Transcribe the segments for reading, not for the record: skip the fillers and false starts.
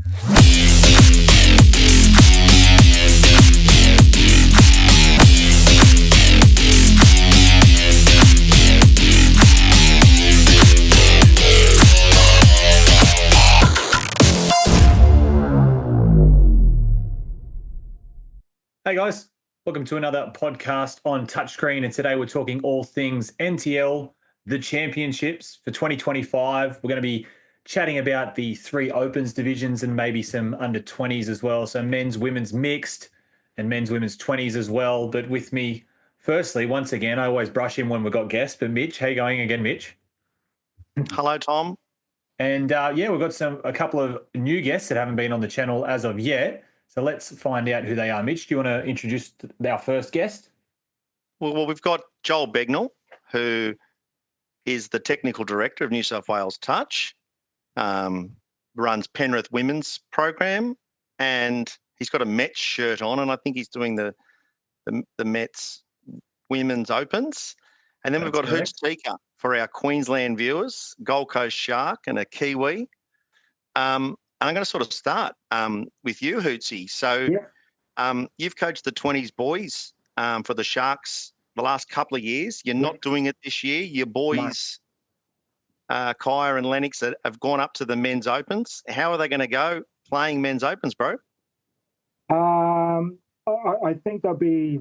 Hey guys, welcome to another podcast on Touchscreen. And today we're talking all things NTL, the championships for 2025. We're going to be chatting about the 3 Opens divisions and maybe some under 20s as well. So men's, women's mixed and men's, women's 20s as well. But with me, firstly, once again, I always brush in when we've got guests. But Mitch, how you going again, Mitch? Hello, Tom. And we've got a couple of new guests that haven't been on the channel as of yet. So let's find out who they are. Mitch, do you want to introduce our first guest? Well, we've got Joel Begnell, who is the Technical Director of New South Wales Touch, runs Penrith Women's Program, and he's got a Mets shirt on, and I think he's doing the Mets Women's Opens. And then we've got Hoots for our Queensland viewers, Gold Coast Shark and a Kiwi. I'm going to sort of start with you, Hootsy. So you've coached the 20s boys for the Sharks the last couple of years. You're not doing it this year. Your boys, Kaya and Lennox, have gone up to the men's opens. How are they going to go playing men's opens, bro? I think they'll be,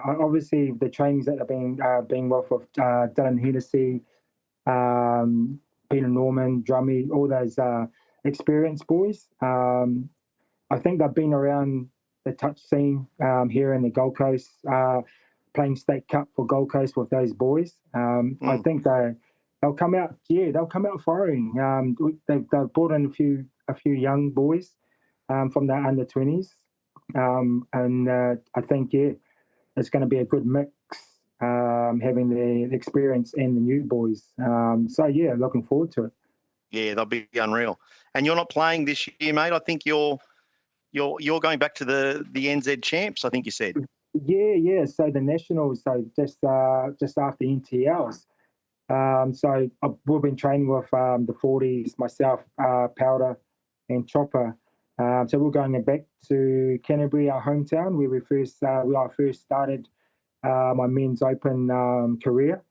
obviously the trainings that are being well for Dylan Hennessy, Peter Norman, Drummy, all those experienced boys. I think they've been around the touch scene here in the Gold Coast, playing State Cup for Gold Coast with those boys. I think they'll come out. Yeah, they'll come out firing. They've brought in a few young boys from the under 20s, and I think it's going to be a good mix. Having the experience and the new boys. Looking forward to it. Yeah, they'll be unreal. And you're not playing this year, mate. I think you're going back to the NZ champs, I think you said. Yeah. So the nationals, so just after NTLs. We've been training with the 40s, myself, Powder, and Chopper. So we're going back to Canterbury, our hometown, where I first started my men's open career.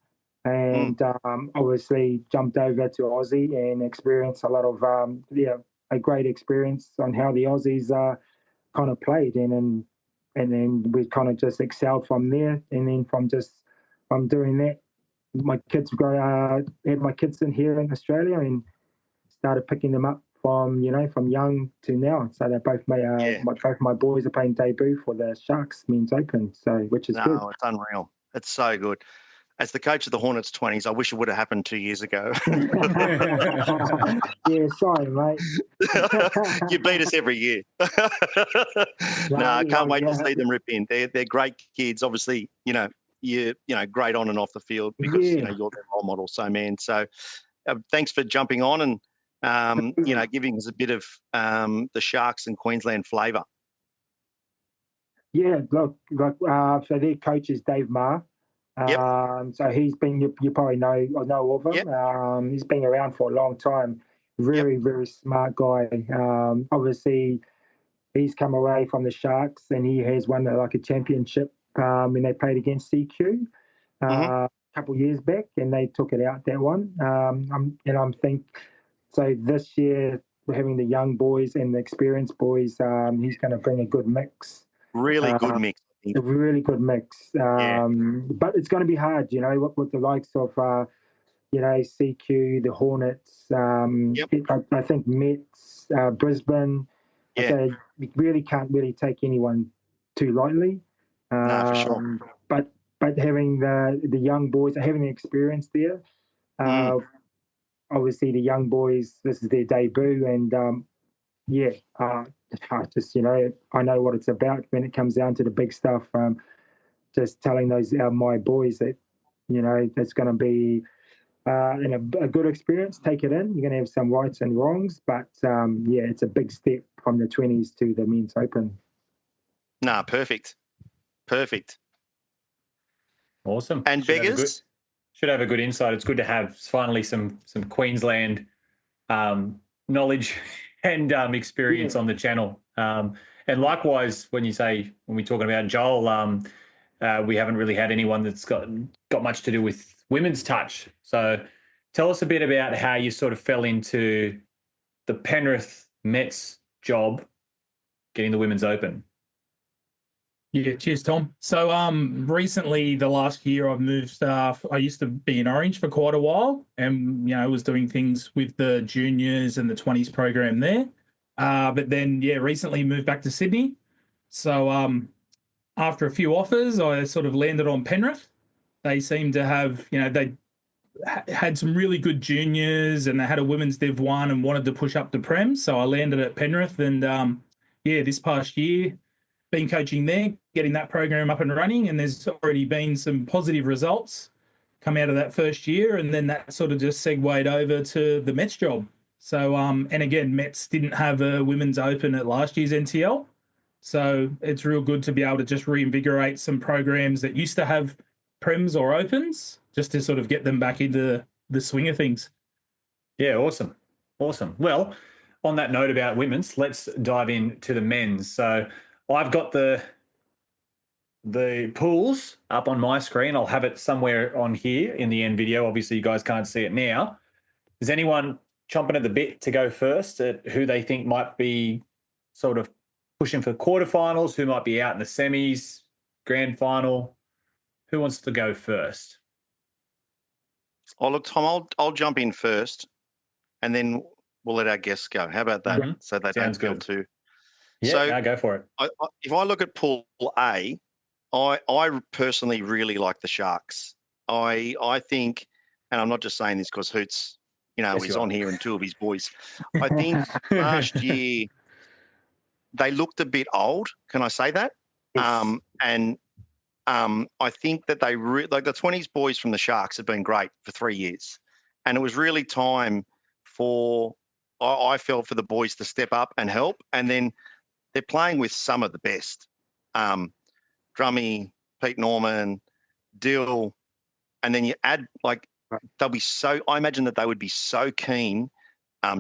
And obviously jumped over to Aussie and experienced a lot of a great experience on how the Aussies kind of played, and then we kind of just excelled from there. And then from doing that, my kids had my kids in here in Australia and started picking them up from young to now. So they both both my boys are playing debut for the Sharks men's open. So which is good. No, it's unreal. It's so good. As the coach of the Hornets 20s, I wish it would have happened 2 years ago. Yeah, sorry, mate. You beat us every year. I can't wait to see them rip in. They're great kids. Obviously, you're great on and off the field because you're their role model. So, man, thanks for jumping on and giving us a bit of the Sharks and Queensland flavour. Yeah, look, so their coach is Dave Maher. So he's been, you probably know of him. Yep. He's been around for a long time. Very smart guy. Obviously, he's come away from the Sharks and he has won a championship when they played against CQ a couple of years back, and they took it out that one. I'm think so this year we're having the young boys and the experienced boys. He's going to bring a good mix. Really good mix. A really good mix, but it's going to be hard, with the likes of, CQ, the Hornets. I think Mets, Brisbane. So you really can't take anyone too lightly. No, for sure. But having the young boys, having the experience there, obviously the young boys, this is their debut, and I know what it's about when it comes down to the big stuff. Just telling those my boys that it's going to be a good experience. Take it in. You're going to have some rights and wrongs, but it's a big step from the 20s to the men's open. Nah, perfect. Awesome. And Beggars should have a good insight. It's good to have finally some Queensland knowledge and experience on the channel. And likewise, when we're talking about Joel, we haven't really had anyone that's got much to do with women's touch. So tell us a bit about how you sort of fell into the Penrith Mets job, getting the Women's Open. Yeah, cheers, Tom. So recently, the last year, I've moved. I used to be in Orange for quite a while, and was doing things with the juniors and the 20s program there. But then, recently moved back to Sydney. So after a few offers, I sort of landed on Penrith. They seem to have, they had some really good juniors, and they had a women's Div 1 and wanted to push up to Prem. So I landed at Penrith, and this past year, been coaching there, getting that program up and running, and there's already been some positive results come out of that first year, and then that sort of just segued over to the Mets job. So, and again, Mets didn't have a Women's Open at last year's NTL, so it's real good to be able to just reinvigorate some programs that used to have Prems or Opens, just to sort of get them back into the swing of things. Yeah, awesome. Well, on that note about women's, let's dive into the men's. So I've got the pools up on my screen. I'll have it somewhere on here in the end video. Obviously, you guys can't see it now. Is anyone chomping at the bit to go first at who they think might be sort of pushing for quarterfinals, who might be out in the semis, grand final? Who wants to go first? Oh, look, Tom, I'll jump in first, and then we'll let our guests go. How about that? Mm-hmm. So they don't feel too. Yeah, go for it. If I look at Pool A, I personally really like the Sharks. I think, and I'm not just saying this because Hoots, is on here and two of his boys. I think last year they looked a bit old. Can I say that? Yes. I think that they like the 20s boys from the Sharks have been great for 3 years, and it was really time for I felt for the boys to step up and help, and then they're playing with some of the best. Drummy, Pete Norman, Dill, and then you add they'll be so. I imagine that they would be so keen,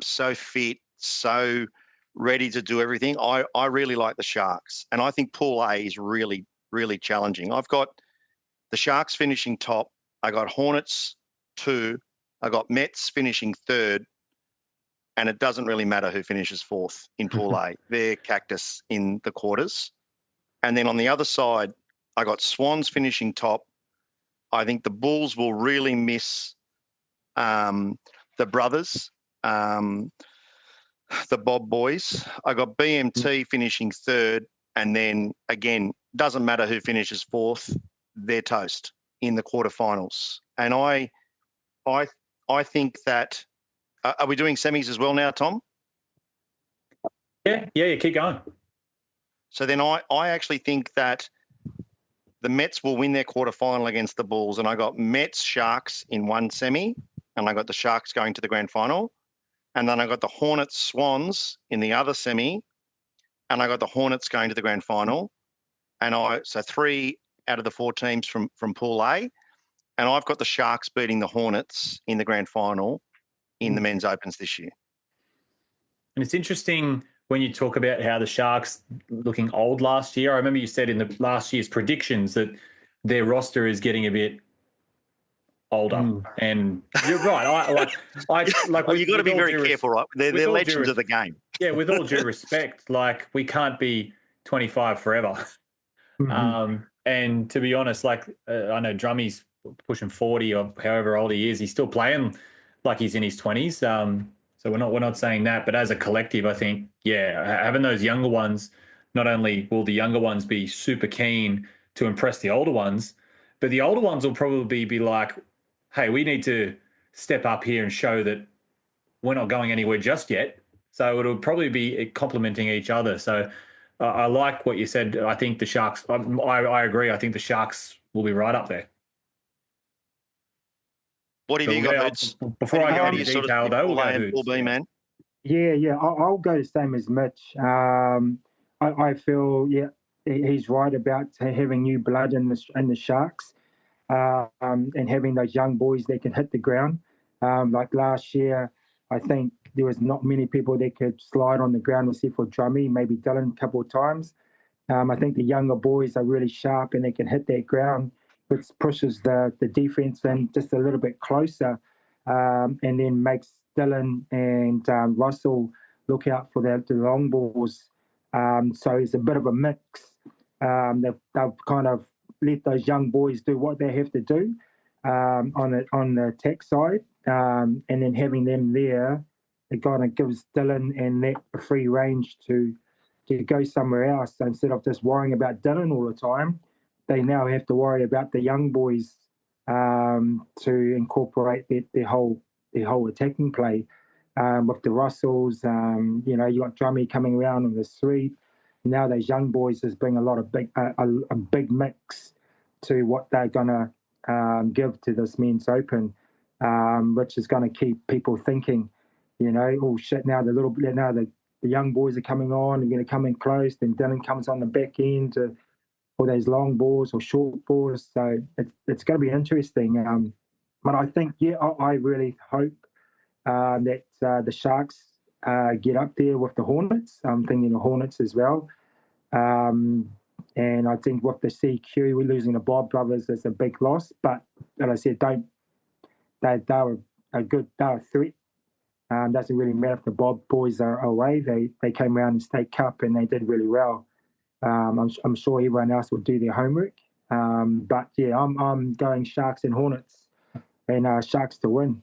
so fit, so ready to do everything. I really like the Sharks, and I think Pool A is really, really challenging. I've got the Sharks finishing top. I got Hornets 2. I got Mets finishing 3rd. And it doesn't really matter who finishes 4th in Pool A. They're cactus in the quarters. And then on the other side, I got Swans finishing top. I think the Bulls will really miss the brothers, the Bob boys. I got BMT finishing 3rd. And then, again, doesn't matter who finishes 4th. They're toast in the quarterfinals. And I think that... are we doing semis as well now, Tom? Yeah, keep going. So then I actually think that the Mets will win their quarterfinal against the Bulls, and I got Mets Sharks in one semi, and I got the Sharks going to the grand final, and then I got the Hornets Swans in the other semi, and I got the Hornets going to the grand final, and so 3 out of the 4 teams from Pool A, and I've got the Sharks beating the Hornets in the grand final in the men's opens this year. And it's interesting when you talk about how the Sharks looking old last year. I remember you said in the last year's predictions that their roster is getting a bit older. And you're right. You've got to be very careful, right? They're legends of the game. Yeah, with all due respect, we can't be 25 forever. Mm-hmm. And to be honest, I know Drummy's pushing 40 or however old he is. He's still playing like he's in his 20s. So we're not saying that, but as a collective, I think, having those younger ones, not only will the younger ones be super keen to impress the older ones, but the older ones will probably be like, hey, we need to step up here and show that we're not going anywhere just yet. So it'll probably be complementing each other. So I like what you said. I think the Sharks, I agree. I think the Sharks will be right up there. What have you got? Before I go into detail, though, we'll go Hoots. B, man. Yeah. I'll go the same as Mitch. I feel, he's right about having new blood in the Sharks, and having those young boys that can hit the ground. Like last year, I think there was not many people that could slide on the ground except for Drummy, maybe Dylan a couple of times. I think the younger boys are really sharp and they can hit that ground, which pushes the defense in just a little bit closer, and then makes Dylan and Russell look out for the long balls. So it's a bit of a mix. They've kind of let those young boys do what they have to do on the attack side, and then having them there, it kind of gives Dylan and that a free range to go somewhere else. So instead of just worrying about Dylan all the time, they now have to worry about the young boys to incorporate their whole attacking play. With the Russells, you got Drummy coming around on the sweep. Now those young boys just bring a lot of a big mix to what they're gonna give to this men's open, which is going to keep people thinking, oh shit! Now the young boys are coming on and going to come in close. Then Dylan comes on the back end for those long balls or short balls. So it's going to be interesting. But I think, I really hope that the Sharks get up there with the Hornets. I'm thinking the Hornets as well. And I think with the CQ, we're losing the Bob brothers is a big loss. But as I said, they were a threat. Doesn't really matter if the Bob boys are away. They came around the State Cup and they did really well. I'm sure everyone else will do their homework. But yeah, I'm going Sharks and Hornets, and Sharks to win.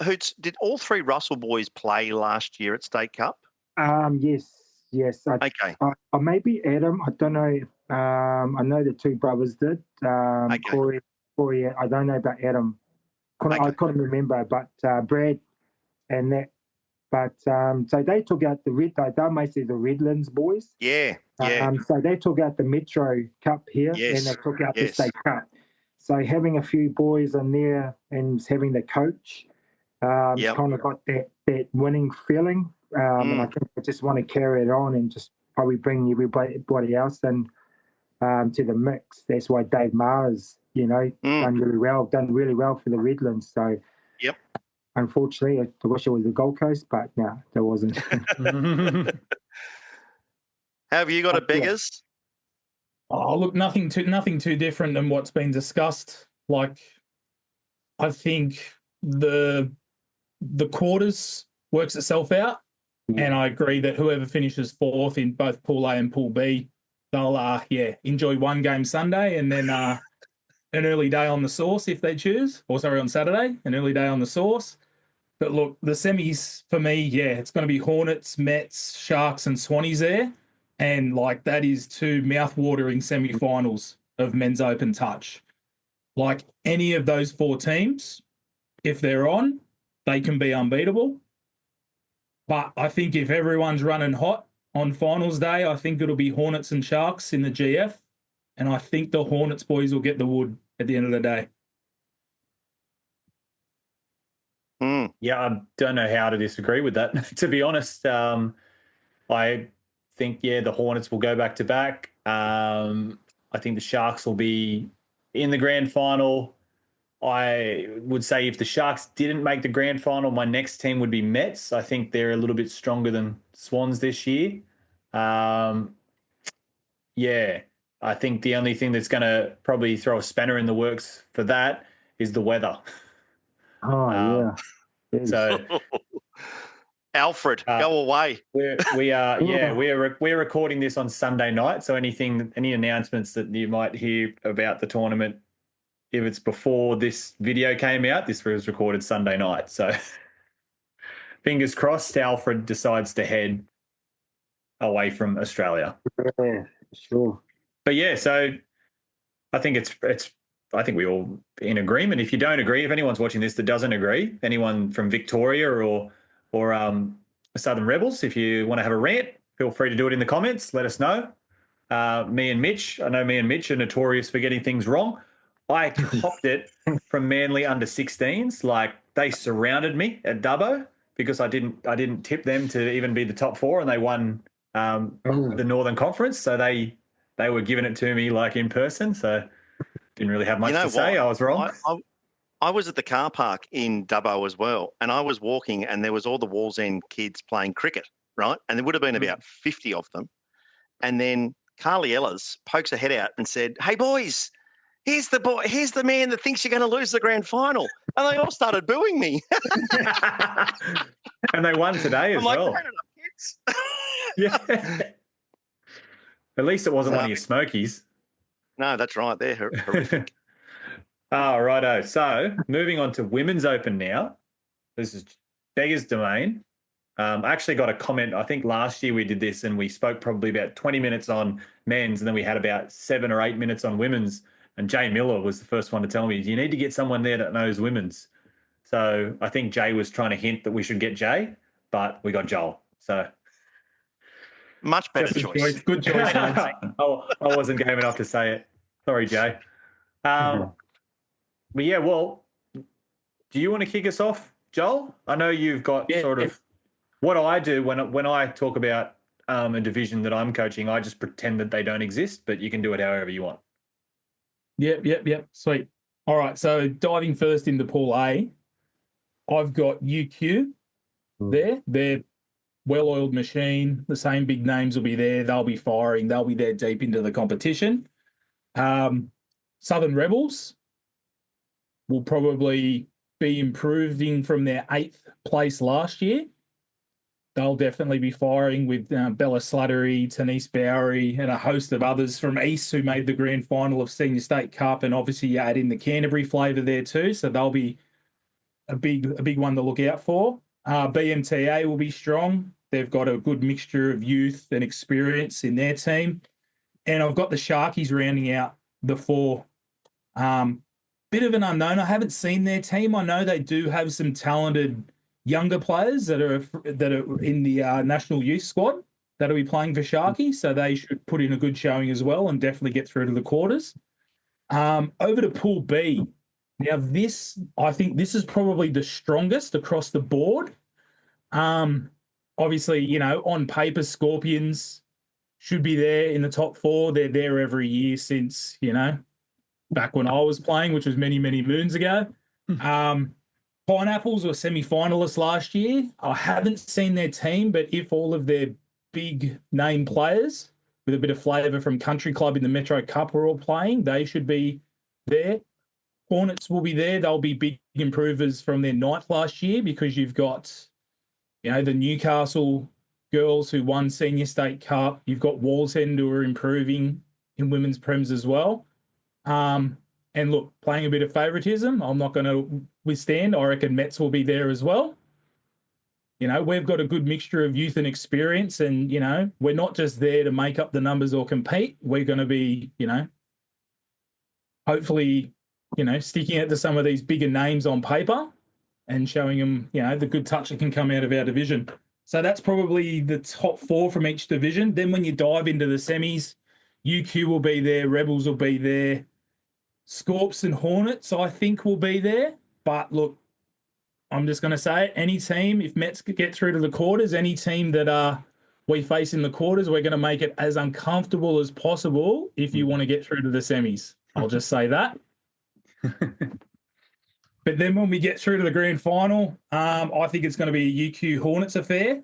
Hoots, did all three Russell boys play last year at State Cup? Yes. Okay. Maybe Adam. I don't know. I know the two brothers did. Okay. Corey. I don't know about Adam. I couldn't remember, but Brad and that. But so they took out the red. They're mostly the Redlands boys. Yeah. So they took out the Metro Cup here, Yes. and they took out the State Cup. So having a few boys in there and having the coach, it's kind of got that winning feeling. And I think I just want to carry it on and just probably bring everybody else in to the mix. That's why Dave Mars, done really well for the Redlands. So, unfortunately, I wish it was the Gold Coast, but no, there wasn't. Have you got a beggars? Oh, look, nothing too different than what's been discussed. Like, I think the quarters works itself out, and I agree that whoever finishes fourth in both Pool A and Pool B, they'll enjoy one game Sunday and then an early day on the Source if they choose, on Saturday, an early day on the Source. But look, the semis for me, it's going to be Hornets, Mets, Sharks, and Swannies there. And that is two mouth-watering semi-finals of Men's Open Touch. Like any of those four teams, if they're on, they can be unbeatable. But I think if everyone's running hot on finals day, I think it'll be Hornets and Sharks in the GF. And I think the Hornets boys will get the wood at the end of the day. Yeah, I don't know how to disagree with that. To be honest, I think, the Hornets will go back to back. I think the Sharks will be in the grand final. I would say if the Sharks didn't make the grand final, my next team would be Mets. I think they're a little bit stronger than Swans this year. I think the only thing that's going to probably throw a spanner in the works for that is the weather. So, Alfred, go away. We're recording this on Sunday night. So any announcements that you might hear about the tournament, if it's before this video came out, this was recorded Sunday night. So fingers crossed, Alfred decides to head away from Australia. Yeah, sure. But so I think I think we all in agreement. If you don't agree, if anyone's watching this that doesn't agree, anyone from Victoria or Southern Rebels, if you want to have a rant, feel free to do it in the comments. Let us know. I know me and Mitch are notorious for getting things wrong. I copped it from Manly under 16s. Like they surrounded me at Dubbo because I didn't tip them to even be the top four, and they won the Northern Conference. So they were giving it to me like in person. So didn't really have much to say. I was wrong. I was at the car park in Dubbo as well, and I was walking, and there was all the Walls End kids playing cricket, right? And there would have been about 50 of them. And then Carly Ellis pokes her head out and said, "Hey, boys, here's the man that thinks you're going to lose the grand final." And they all started booing me. And they won today as I'm like, well. "Fair enough, kids." Yeah. At least it wasn't one of your Smokies. No, that's right. They're horrific. Oh, righto. So moving on to Women's Open now. This is Beggar's Domain. I actually got a comment. I think last year we did this and we spoke probably about 20 minutes on men's and then we had about 7 or 8 minutes on women's. And Jay Miller was the first one to tell me, you need to get someone there that knows women's. So I think Jay was trying to hint that we should get Jay, but we got Joel. So much better choice. Good choice. I wasn't game enough to say it. Sorry, Jay. But yeah, well, do you want to kick us off, Joel? I know you've got sort of what I do when I talk about a division that I'm coaching. I just pretend that they don't exist, but you can do it however you want. Yep. Sweet. All right. So diving first into Pool A, I've got UQ there. They're well-oiled machine. The same big names will be there. They'll be firing. They'll be there deep into the competition. Southern Rebels will probably be improving from their 8th place last year. They'll definitely be firing with Bella Slattery, Tanise Bowery, and a host of others from East who made the grand final of Senior State Cup, and obviously you add in the Canterbury flavour there too, so they'll be a big one to look out for. BMTA will be strong. They've got a good mixture of youth and experience in their team. And I've got the Sharkies rounding out the 4. Bit of an unknown. I haven't seen their team. I know they do have some talented younger players that are in the national youth squad that'll be playing for Sharky, so they should put in a good showing as well and definitely get through to the quarters. Over to Pool B. Now, I think this is probably the strongest across the board. Obviously, on paper, Scorpions should be there in the top 4. They're there every year since, back when I was playing, which was many, many moons ago. Pineapples were semi-finalists last year. I haven't seen their team, but if all of their big name players with a bit of flavour from Country Club in the Metro Cup are all playing, they should be there. Hornets will be there. They'll be big improvers from their 9th last year because you've got, the Newcastle girls who won Senior State Cup. You've got Wallsend who are improving in women's prems as well. And look, playing a bit of favouritism, I'm not going to withstand. I reckon Mets will be there as well. We've got a good mixture of youth and experience, and, we're not just there to make up the numbers or compete. We're going to be, hopefully, sticking it to some of these bigger names on paper and showing them, the good touch that can come out of our division. So that's probably the top 4 from each division. Then when you dive into the semis, UQ will be there, Rebels will be there, Scorps and Hornets, I think, will be there. But look, I'm just going to say it. Any team, if Mets could get through to the quarters, any team that we face in the quarters, we're going to make it as uncomfortable as possible if you want to get through to the semis. I'll just say that. But then when we get through to the grand final, I think it's going to be a UQ Hornets affair.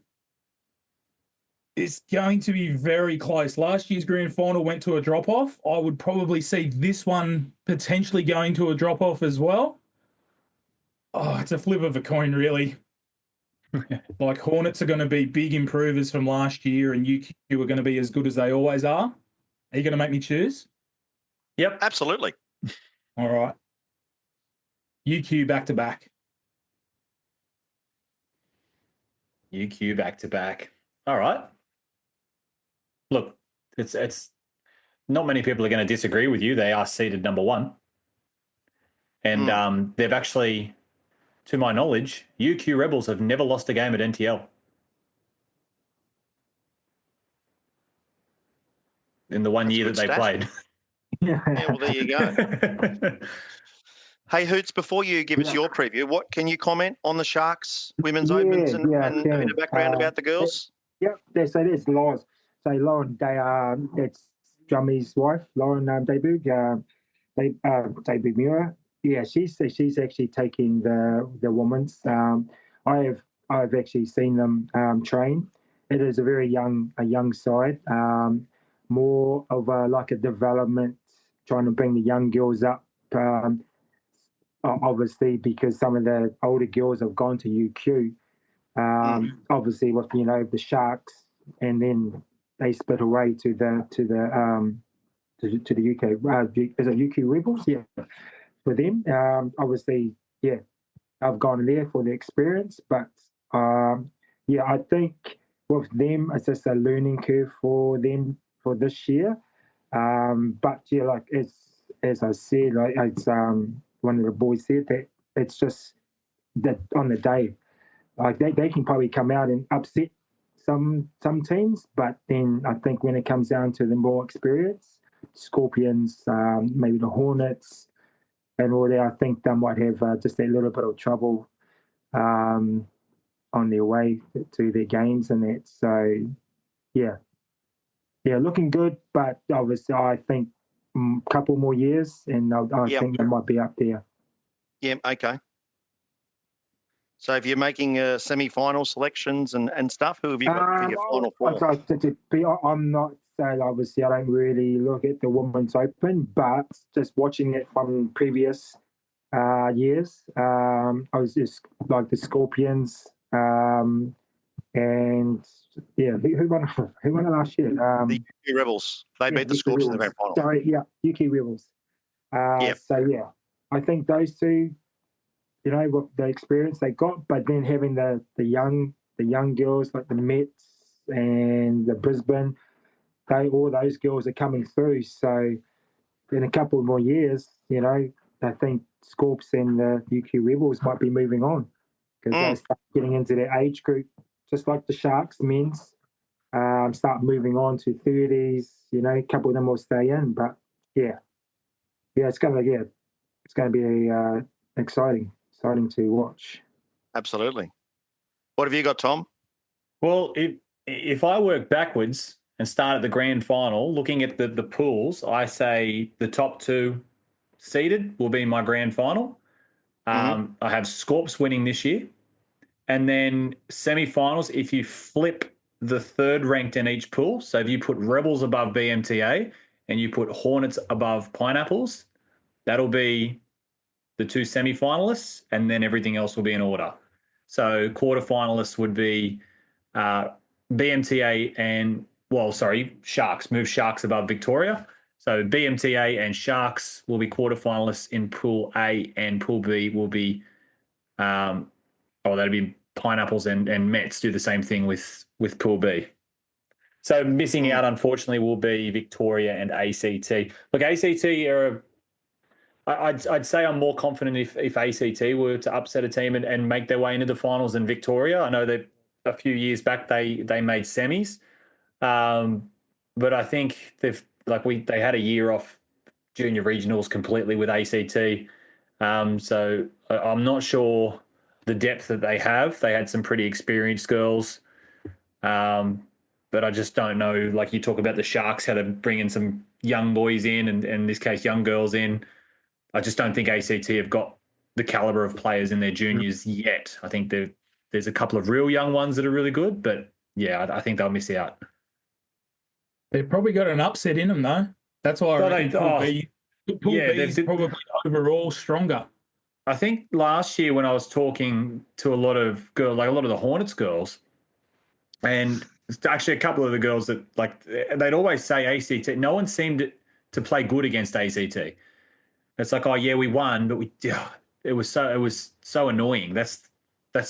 It's going to be very close. Last year's grand final went to a drop-off. I would probably see this one potentially going to a drop-off as well. Oh, it's a flip of a coin, really. Like, Hornets are going to be big improvers from last year, and UQ are going to be as good as they always are. Are you going to make me choose? Yep, absolutely. All right. UQ back-to-back. UQ back-to-back. All right. Look, it's not many people are going to disagree with you. They are seeded number 1. And they've actually, to my knowledge, UQ Rebels have never lost a game at NTL. In the one year that they played. Yeah, well, there you go. Hey, Hoots, before you give us your preview, what can you comment on the Sharks Women's Opens and a bit of background about the girls? Yep, so there's Lauren. So Lauren, that's Drummy's wife. Lauren debuted Mirror Yeah, she's actually taking the women's. I've actually seen them train. It is a very young side, more of like a development, trying to bring the young girls up. Obviously, because some of the older girls have gone to UQ. Obviously, with the Sharks, and then they split away to the UK. Is it UK Rebels? Yeah, for them. Obviously, yeah, I've gone there for the experience, but yeah, I think with them, it's just a learning curve for them for this year. But yeah, like as I said, like it's one of the boys said that it's just that on the day, like they can probably come out and upset some teams, but then I think when it comes down to the more experience, Scorpions, maybe the Hornets, and all that, I think they might have just a little bit of trouble on their way to their games and that. So yeah, looking good, but obviously I think a couple more years, and I think they might be up there. Yeah, okay. So if you're making semi-final selections and stuff, who have you got for your final four? I'm not saying, obviously, I don't really look at the Women's Open, but just watching it from previous years, I was just like the Scorpions, and yeah, who won it last year? The UK Rebels. They beat the Scorpions in the grand final. Sorry, yeah, UK Rebels. So yeah, I think those two, what the experience they got, but then having the young girls like the Mets and the Brisbane, all those girls are coming through. So in a couple more years, I think Scorps and the UK Rebels might be moving on because they start getting into their age group, just like the Sharks men's. Start moving on to 30s. A couple of them will stay in, but it's gonna be exciting to watch. Absolutely. What have you got, Tom? Well, if I work backwards and start at the grand final, looking at the pools, I say the top two seeded will be my grand final. I have Scorps winning this year. And then semi-finals, if you flip the third ranked in each pool, so if you put Rebels above BMTA and you put Hornets above Pineapples, that'll be the two semi-finalists, and then everything else will be in order. So quarterfinalists would be BMTA and, Sharks. Move Sharks above Victoria. So BMTA and Sharks will be quarterfinalists in Pool A, and Pool B will be, that'd be Pineapples and Mets do the same thing with Pool B. So missing out, unfortunately, will be Victoria and ACT. Look, ACT are I'd say I'm more confident if ACT were to upset a team and make their way into the finals than Victoria. I know that a few years back they made semis, but I think they had a year off junior regionals completely with ACT. So I'm not sure the depth that they have. They had some pretty experienced girls, but I just don't know. Like you talk about the Sharks, how they're bringing some young boys in, and in this case, young girls in. I just don't think ACT have got the caliber of players in their juniors yet. I think there's a couple of real young ones that are really good, but yeah, I think they'll miss out. They've probably got an upset in them, though. That's why I reckon Pool B is probably overall stronger. I think last year when I was talking to a lot of girls, like a lot of the Hornets girls, and actually a couple of the girls that they'd always say ACT. No one seemed to play good against ACT. It's like, oh yeah, we won, but it was so annoying. That's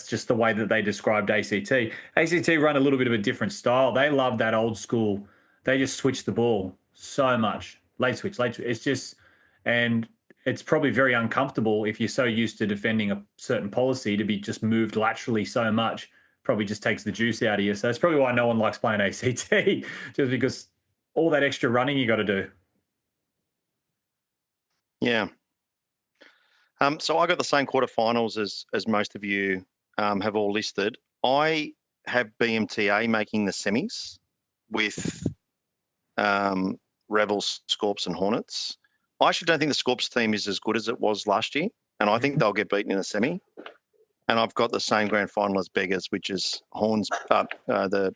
just the way that they described ACT. ACT run a little bit of a different style. They love that old school. They just switch the ball so much. Late switch. It's just, and it's probably very uncomfortable if you're so used to defending a certain policy to be just moved laterally so much. Probably just takes the juice out of you. So that's probably why no one likes playing ACT, just because all that extra running you got to do. Yeah. So I got the same quarterfinals as most of you have all listed. I have BMTA making the semis with Rebels, Scorps, and Hornets. I actually don't think the Scorps team is as good as it was last year, and I think they'll get beaten in a semi. And I've got the same grand final as Beggars, which is the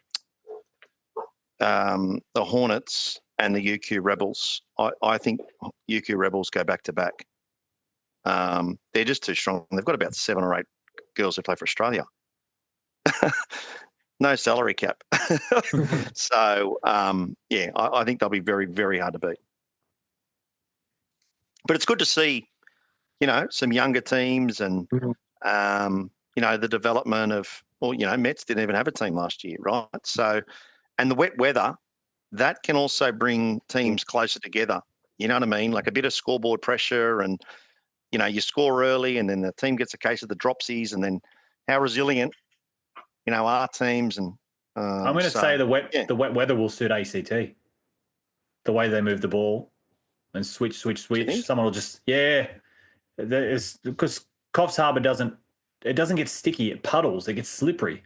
Hornets and the UQ Rebels. I think UQ Rebels go back to back. They're just too strong. They've got about 7 or 8 girls who play for Australia. No salary cap. So, I think they'll be very, very hard to beat. But it's good to see, some younger teams and, the development of, Mets didn't even have a team last year, right? So, and the wet weather, that can also bring teams closer together. You know what I mean? Like a bit of scoreboard pressure and, you score early and then the team gets a case of the dropsies and then how resilient, our teams. And I'm going to say the wet weather will suit ACT. The way they move the ball and switch. Someone will just, because Coffs Harbour doesn't get sticky. It puddles. It gets slippery.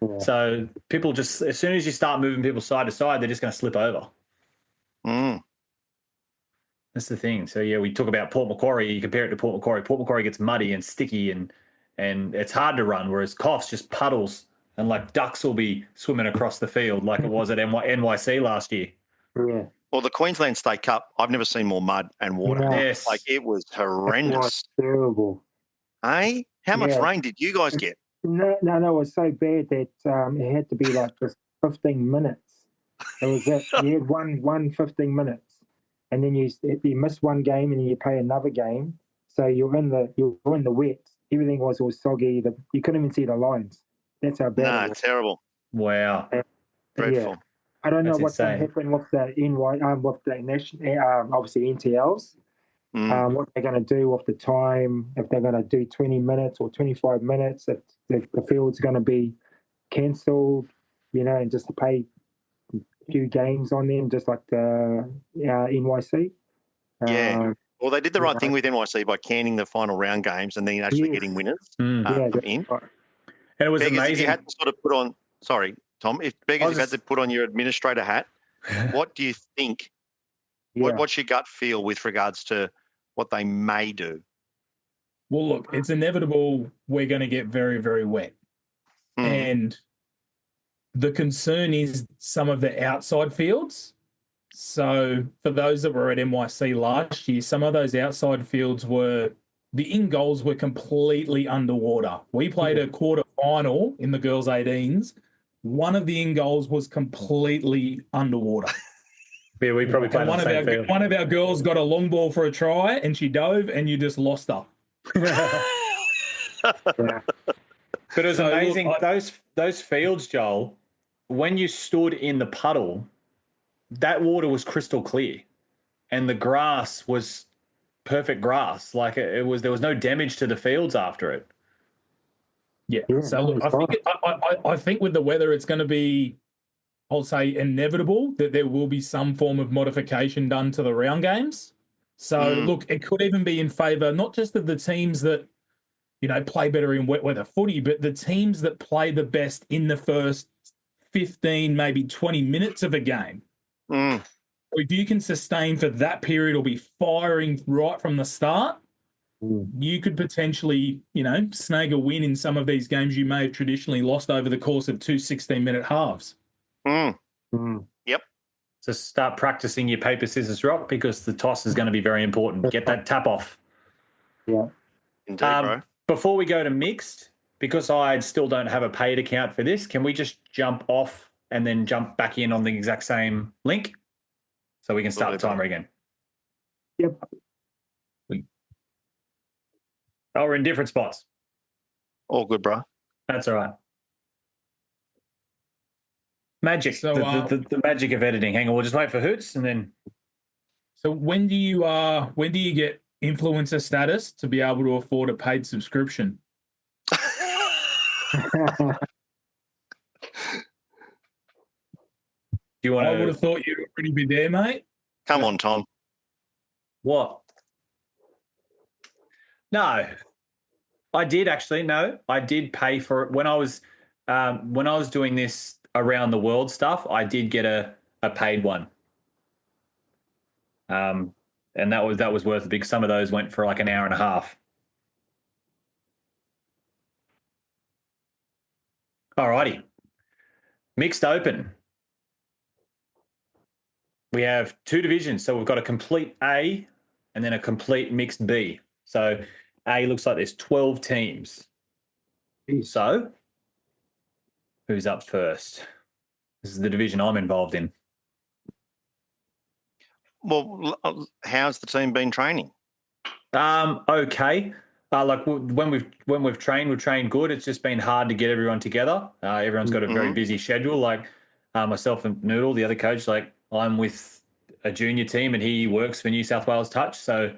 Yeah. So people just, as soon as you start moving people side to side, they're just going to slip over. That's the thing. So, we talk about Port Macquarie. You compare it to Port Macquarie. Port Macquarie gets muddy and sticky and it's hard to run, whereas Coffs just puddles and like ducks will be swimming across the field like it was at NYC last year. Yeah. Well, the Queensland State Cup, I've never seen more mud and water. No. Yes. Like it was horrendous. It was terrible. Hey, how much rain did you guys get? No, it was so bad that it had to be like just 15 minutes. It was it. You had one 15 minutes, and then you miss one game, and then you play another game. So you're in the wet. Everything was all soggy. You couldn't even see the lines. That's how bad. No, terrible. Wow. Dreadful. Yeah. I don't know what's going to happen with the with the national, obviously NTLs. What they're going to do with the time, if they're going to do 20 minutes or 25 minutes, if the field's going to be cancelled, and just to play a few games on them, just like the NYC. Yeah. Well, they did the right thing with NYC by canning the final round games and then actually getting winners in. And it was Beggars, amazing. If you had to sort of put on, sorry, Tom, if Beggars, you had to put on your administrator hat, what do you think? What's your gut feel with regards to what they may do? Well, look, it's inevitable we're going to get very, very wet. And the concern is some of the outside fields. So for those that were at NYC last year, some of those outside fields the in goals were completely underwater. We played a quarter final in the girls' 18s. One of the in goals was completely underwater. Yeah, we probably played on the same field. One of our girls got a long ball for a try and she dove and you just lost her. But it was amazing. Those fields, Joel, when you stood in the puddle, that water was crystal clear and the grass was perfect grass. Like there was no damage to the fields after it. Yeah. So look, I think with the weather, it's going to be, I'll say, inevitable that there will be some form of modification done to the round games. So look, it could even be in favour not just of the teams that play better in wet weather footy, but the teams that play the best in the first 15, maybe 20 minutes of a game. If you can sustain for that period or be firing right from the start, you could potentially, snag a win in some of these games you may have traditionally lost over the course of 2 16-minute halves. Yep. So start practicing your paper, scissors, rock because the toss is going to be very important. Get that tap off. Yeah. Indeed, bro. Before we go to mixed, because I still don't have a paid account for this, can we just jump off and then jump back in on the exact same link so we can start the timer again? Yep. Oh, we're in different spots. All good, bro. That's all right. Magic. So, the magic of editing. Hang on, we'll just wait for Hoots and then. So when do you get influencer status to be able to afford a paid subscription? Do you want? I would have thought you'd already be there, mate. Come on, Tom. What? No, I did actually. No, I did pay for it when I was doing this around the world stuff. I did get a paid one. and that was worth it because some of those went for like an hour and a half. All righty. Mixed open. We have two divisions. So we've got a complete A and then a complete mixed B. So A looks like there's 12 teams. So who's up first? This is the division I'm involved in. Well, how's the team been training? Okay. Like when we've trained good. It's just been hard to get everyone together. Everyone's got a very busy schedule. Like myself and Noodle, the other coach, like I'm with a junior team and he works for New South Wales Touch. So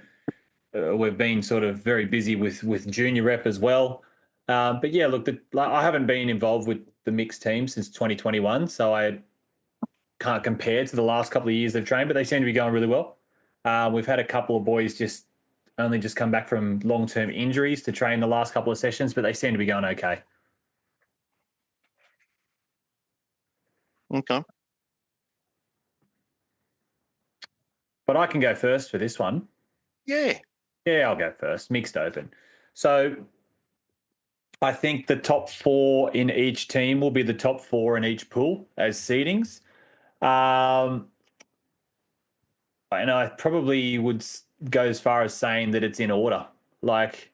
we've been sort of very busy with junior rep as well. But yeah, look, I haven't been involved with the mixed team since 2021, so I can't compare to the last couple of years they've trained, but they seem to be going really well. We've had a couple of boys only just come back from long-term injuries to train the last couple of sessions, but they seem to be going okay. Okay. But I can go first for this one. Yeah. Yeah, I'll go first. Mixed open. So I think the top four in each team will be the top four in each pool as seedings. And I probably would go as far as saying that it's in order. Like,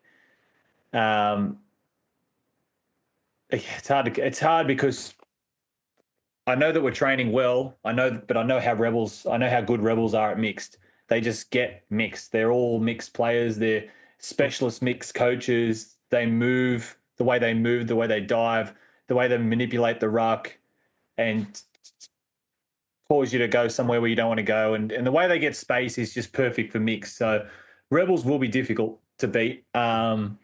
it's hard because I know that we're training well. I know how good Rebels are at mixed. They just get mixed. They're all mixed players. They're specialist mixed coaches. They move, the way they dive, the way they manipulate the ruck, and cause you to go somewhere where you don't want to go. And the way they get space is just perfect for mix. So Rebels will be difficult to beat. I'm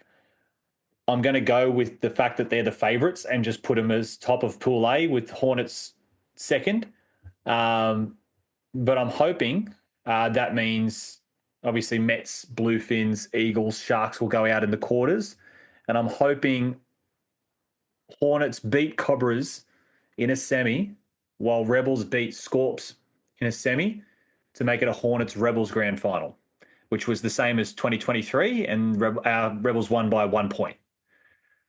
going to go with the fact that they're the favourites and just put them as top of Pool A with Hornets second. But I'm hoping that means obviously Mets, Bluefins, Eagles, Sharks will go out in the quarters. And I'm hoping Hornets beat Cobras in a semi while Rebels beat Scorps in a semi to make it a Hornets Rebels grand final, which was the same as 2023, and Rebels won by 1 point.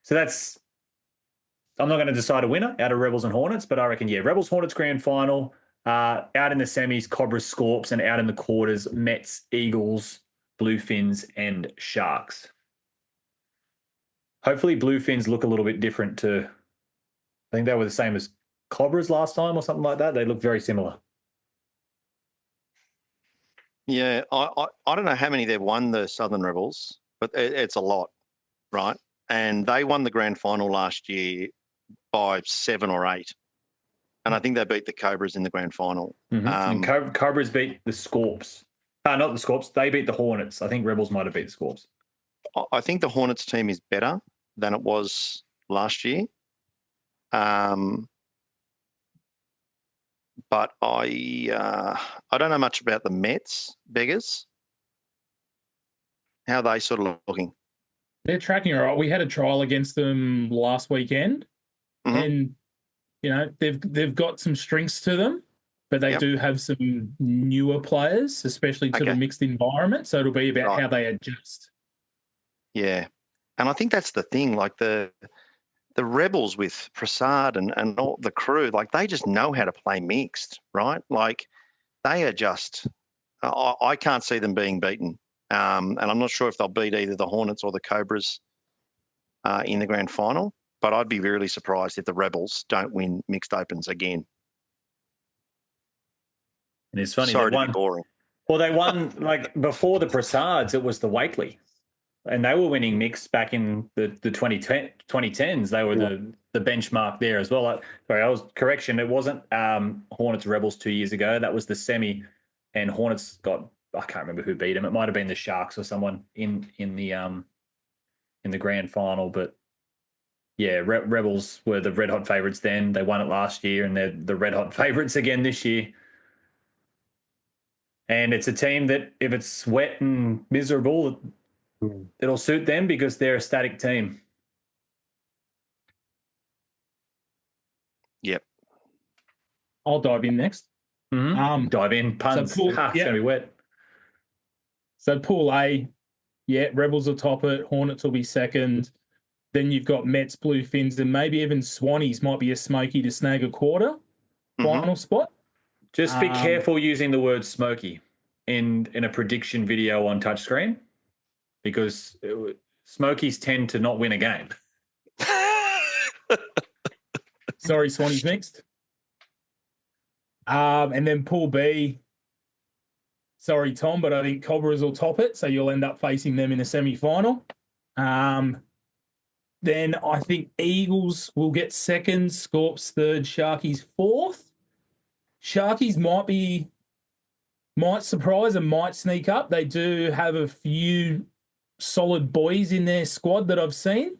So I'm not going to decide a winner out of Rebels and Hornets, but I reckon, yeah, Rebels Hornets grand final, out in the semis, Cobras Scorps, and out in the quarters, Mets, Eagles, Bluefins, and Sharks. Hopefully Bluefins look a little bit different to, I think they were the same as Cobras last time or something like that. They look very similar. Yeah, I don't know how many they've won, the Southern Rebels, but it's a lot, right? And they won the grand final last year by 7 or 8. And I think they beat the Cobras in the grand final. And Cobras beat the Scorps. Not the Scorps. They beat the Hornets. I think Rebels might have beat the Scorps. I think the Hornets team is better than it was last year. But I don't know much about the Mets, beggars. How are they sort of looking? They're tracking all right. We had a trial against them last weekend, and they've got some strengths to them, but they do have some newer players, especially to the mixed environment. So it'll be about how they adjust. Yeah, and I think that's the thing. Like the Rebels with Prasad and all the crew, like they just know how to play mixed, right? Like they are just. I can't see them being beaten, and I'm not sure if they'll beat either the Hornets or the Cobras in the grand final. But I'd be really surprised if the Rebels don't win mixed opens again. And it's funny. Sorry to be boring. Well, they won, like, before the Prasads, it was the Wakely. And they were winning mixed back in the 2010s. They were the benchmark there as well. Correction, it wasn't Hornets Rebels 2 years ago. That was the semi, and Hornets got, I can't remember who beat them. It might have been the Sharks or someone in the grand final, but yeah, Rebels were the red hot favourites then. They won it last year, and they're the red hot favourites again this year. And it's a team that, if it's wet and miserable, it'll suit them because they're a static team. Yep. I'll dive in next. Dive in, puns. So It's going to be wet. So Pool A, yeah, Rebels will top it. Hornets will be second. Then you've got Mets, Bluefins, and maybe even Swannies might be a smoky to snag a quarter final spot. Just be careful using the word smoky in a prediction video on touchscreen, because smokies tend to not win a game. Sorry, Swannies mixed. And then Pool B, sorry, Tom, but I think Cobras will top it, so you'll end up facing them in a semi-final. Then I think Eagles will get second, Scorps third, Sharkies fourth. Sharkies might surprise and might sneak up. They do have a few solid boys in their squad that I've seen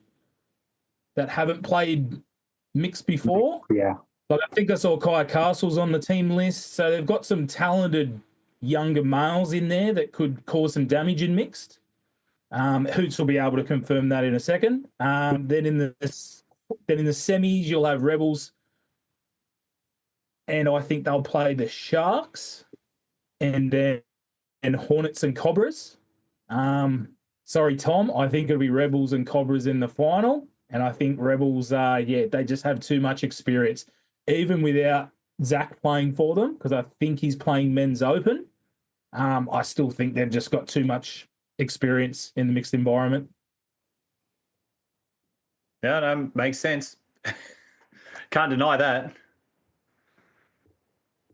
that haven't played mixed before. Yeah. Like I think I saw Kaya Castle's on the team list. So they've got some talented younger males in there that could cause some damage in mixed. Hoots will be able to confirm that in a second. Then in the semis, you'll have Rebels, and I think they'll play the Sharks, and Hornets and Cobras. Sorry, Tom. I think it'll be Rebels and Cobras in the final, and I think Rebels, they just have too much experience, even without Zach playing for them, because I think he's playing Men's Open. I still think they've just got too much experience in the mixed environment. Yeah, no, makes sense. Can't deny that.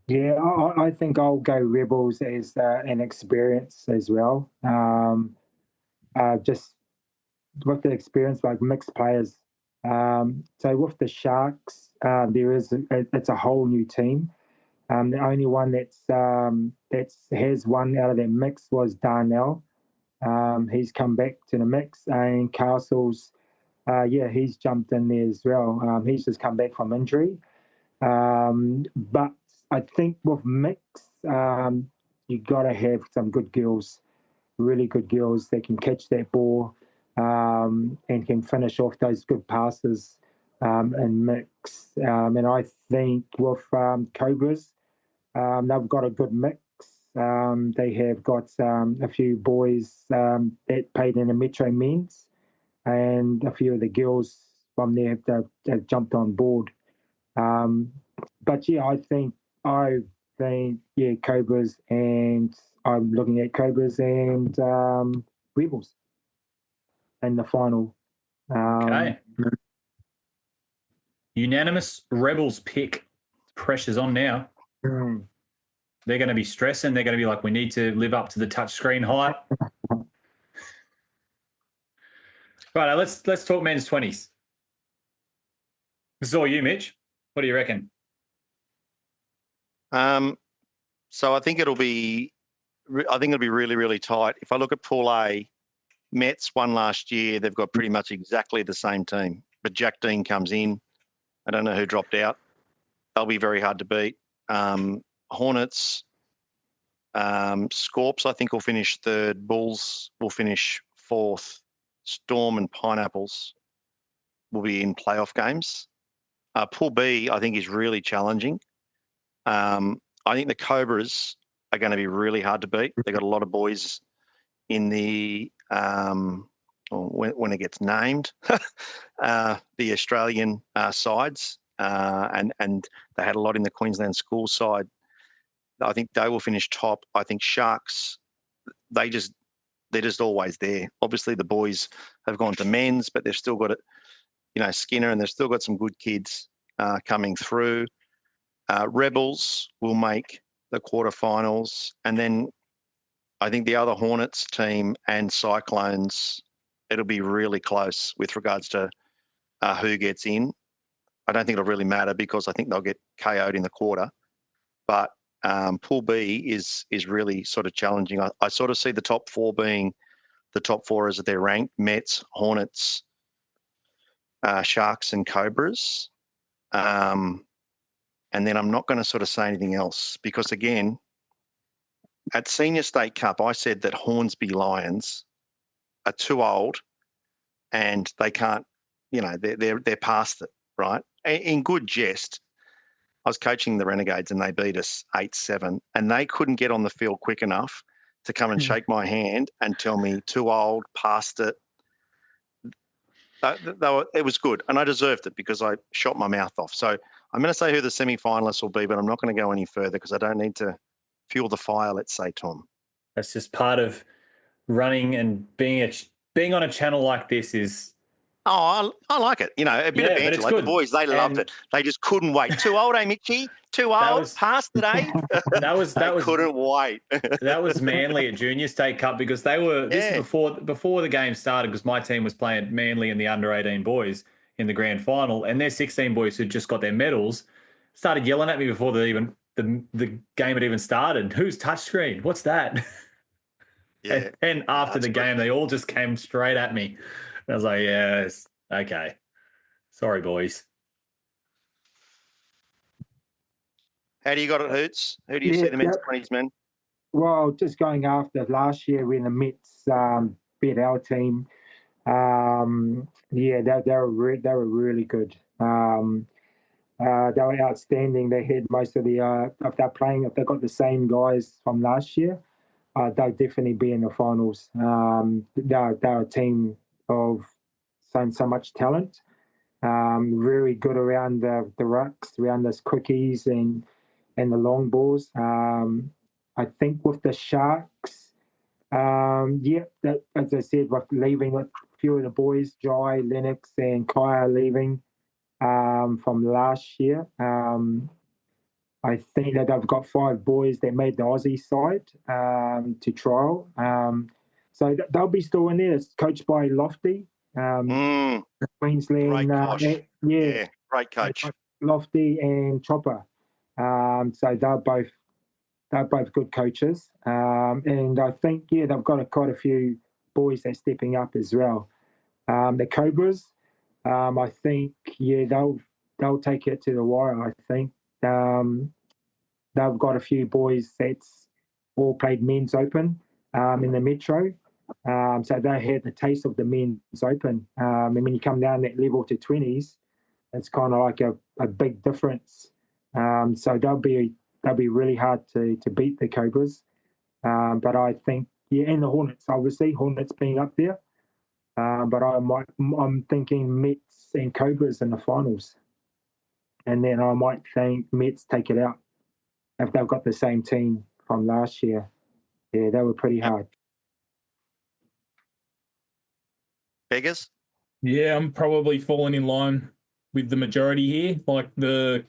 Yeah, I think I'll go Rebels as an experience as well. Just with the experience, like mixed players. So with the Sharks, it's a whole new team. The only one that's has one out of that mix was Darnell. He's come back to the mix, and Castle's, he's jumped in there as well. He's just come back from injury. But I think with mix, you got to have some good girls, really good girls that can catch that ball and can finish off those good passes in mix. And I think with Cobras, they've got a good mix. They have got a few boys that played in the Metro Men's, and a few of the girls from there have jumped on board. But yeah, I think Cobras, and I'm looking at Cobras and Rebels in the final. Okay. Unanimous Rebels pick. Pressure's on now. They're going to be stressing. They're going to be like, we need to live up to the touchscreen hype. Right, let's talk men's 20s. This is all you, Mitch. What do you reckon? So I think it'll be really, really tight. If I look at Pool A, Mets won last year. They've got pretty much exactly the same team. But Jack Dean comes in. I don't know who dropped out. They'll be very hard to beat. Hornets, Scorps, I think, will finish third. Bulls will finish fourth. Storm and Pineapples will be in playoff games. Pool B, I think, is really challenging. I think the Cobras are going to be really hard to beat. They've got a lot of boys in the when it gets named, the Australian sides, and they had a lot in the Queensland school side. I think they will finish top. I think Sharks, they're just always there. Obviously, the boys have gone to men's, but they've still got it, Skinner, and they've still got some good kids coming through. Rebels will make the quarterfinals, and then I think the other Hornets team and Cyclones, it'll be really close with regards to who gets in. I don't think it'll really matter because I think they'll get KO'd in the quarter. But Pool B is really sort of challenging. I sort of see the top four being the top four as they're ranked: Mets, Hornets, Sharks, and Cobras. And then I'm not going to sort of say anything else because, again, at Senior State Cup, I said that Hornsby Lions are too old and they can't, they're past it, right? In good jest, I was coaching the Renegades and they beat us 8-7 and they couldn't get on the field quick enough to come and shake my hand and tell me too old, past it. It was good, and I deserved it because I shot my mouth off. So I'm going to say who the semi-finalists will be, but I'm not going to go any further because I don't need to fuel the fire, let's say, Tom. That's just part of running and being on a channel like this is. Oh, I like it. You know, a bit of banter. Like good. The boys, they loved it. They just couldn't wait. Too old, eh, Mickey? Too old? Past it, eh? They couldn't wait. That was Manly at Junior State Cup because they were. This is before the game started because my team was playing Manly and the under-18 boys in the grand final, and their 16 boys who just got their medals started yelling at me before the game had even started. Who's touchscreen? What's that? Yeah. And after the game, they all just came straight at me. I was like, yes, okay. Sorry, boys. How do you got it, Hoots? Who do you see the men's 20s men? Well, just going after last year when the Mets beat our team. They were really good. They were outstanding. They had most of the if they got the same guys from last year, they'll definitely be in the finals. They're a team of so much talent. Really good around the rucks, around those quickies and the long balls. I think with the Sharks, as I said, with leaving a few of the boys, Jai, Lennox, and Kaya leaving from last year. I think that they've got 5 boys that made the Aussie side to trial. So they'll be still in there. It's coached by Lofty. Queensland. Great coach. Great coach. Lofty and Chopper. So they're both good coaches. And I think, they've got quite a few boys that are stepping up as well. The Cobras, I think, they'll take it to the wire, I think. They've got a few boys that's all played men's open in the Metro. So they had the taste of the men's open. And when you come down that level to 20s, it's kind of like a big difference. So they'll be really hard to beat the Cobras. But I think, and the Hornets, obviously, Hornets being up there. But I'm thinking Mets and Cobras in the finals. And then I might think Mets take it out if they've got the same team from last year. Yeah, they were pretty hard. Beggars? Yeah, I'm probably falling in line with the majority here. Like the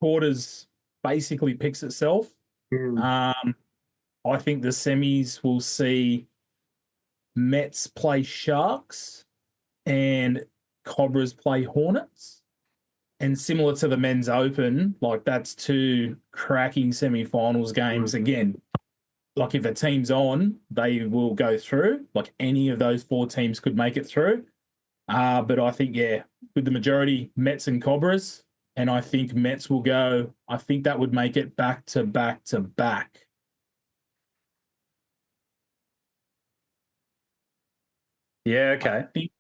quarters basically picks itself. I think the semis will see Mets play Sharks and Cobras play Hornets. And similar to the men's open, like that's 2 cracking semi-finals games. Again, like if a team's on, they will go through. Like any of those 4 teams could make it through. But I think, with the majority, Mets and Cobras. And I think Mets will go, I think that would make it back to back to back. Yeah, okay.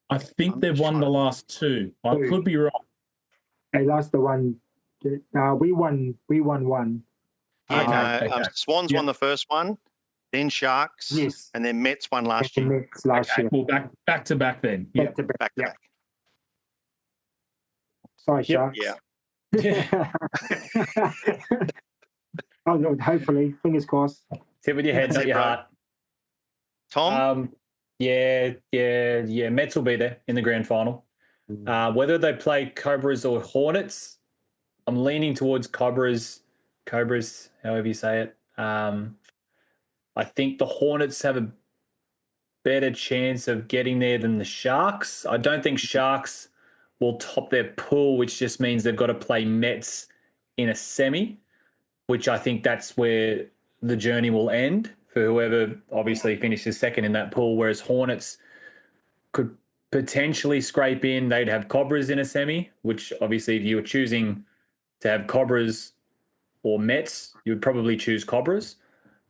I think they've won the last 2. I could be wrong. They lost the one. We won one. Yeah, Swans won the first one, then Sharks, and then Mets won last year. Mets last year. Well, back to back then. Back to back. Sorry, Sharks. Yeah. Oh, no, hopefully, fingers crossed. Sit with your head, not your heart. Tom? Mets will be there in the grand final. Whether they play Cobras or Hornets, I'm leaning towards Cobras, however you say it. I think the Hornets have a better chance of getting there than the Sharks. I don't think Sharks will top their pool, which just means they've got to play Mets in a semi, which I think that's where the journey will end for whoever obviously finishes second in that pool, whereas Hornets could potentially scrape in. They'd have Cobras in a semi, which obviously if you were choosing to have Cobras or Mets, you would probably choose Cobras.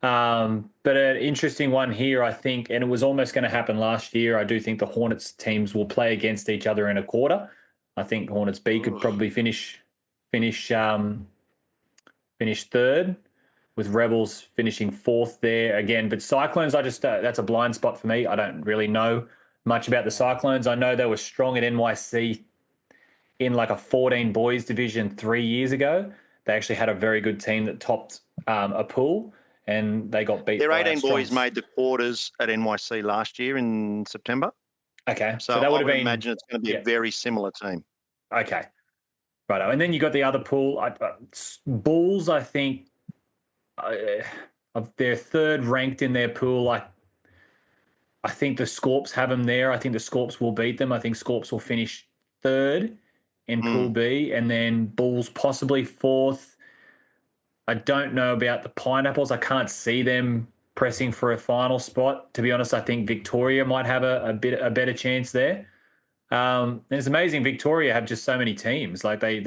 But an interesting one here, I think, and it was almost going to happen last year. I do think the Hornets teams will play against each other in a quarter. I think Hornets B could probably finish third. with Rebels finishing 4th there again. But Cyclones, that's a blind spot for me. I don't really know much about the Cyclones. I know they were strong at NYC in like a 14 boys division 3 years ago. They actually had a very good team that topped a pool, and they got beat Their by 18 boys strong. made the quarters at NYC last year in September. Okay, So that I would have would been imagine it's going to be a very similar team. Okay, right. And then you got the other pool. Bulls, I think, they're 3rd ranked in their pool. I think the Scorps have them there. I think the Scorps will beat them. I think Scorps will finish 3rd in Pool B, and then Bulls possibly 4th. I don't know about the Pineapples. I can't see them pressing for a final spot. To be honest, I think Victoria might have a better chance there. And it's amazing. Victoria have just so many teams. Like they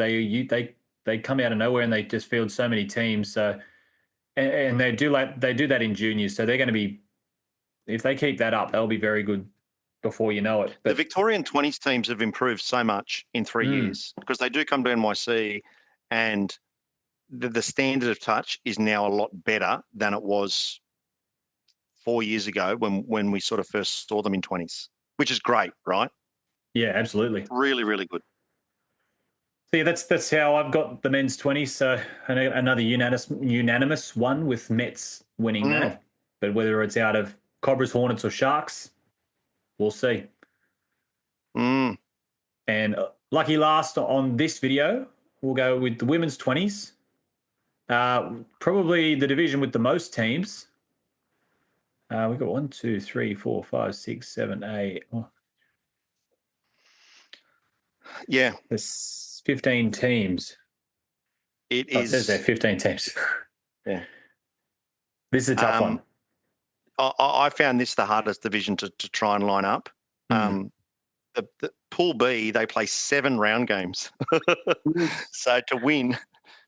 come out of nowhere and they just field so many teams. So and they do that in juniors. So they're going to be, if they keep that up, they'll be very good before you know it. But the Victorian 20s teams have improved so much in 3 years because they do come to NYC, and the standard of touch is now a lot better than it was 4 years ago when we sort of first saw them in 20s, which is great, right? Yeah, absolutely. Really, really good. So yeah, that's how I've got the men's 20s. So another unanimous one with Mets winning that. But whether it's out of Cobras, Hornets, or Sharks, we'll see. And lucky last on this video, we'll go with the women's 20s. Probably the division with the most teams. We've got 1, 2, 3, 4, 5, 6, 7, 8. Oh. Yeah. There's 15 teams. It says there 15 teams. Yeah. This is a tough one. I found this the hardest division to try and line up. The Pool B, they play 7 round games. So to win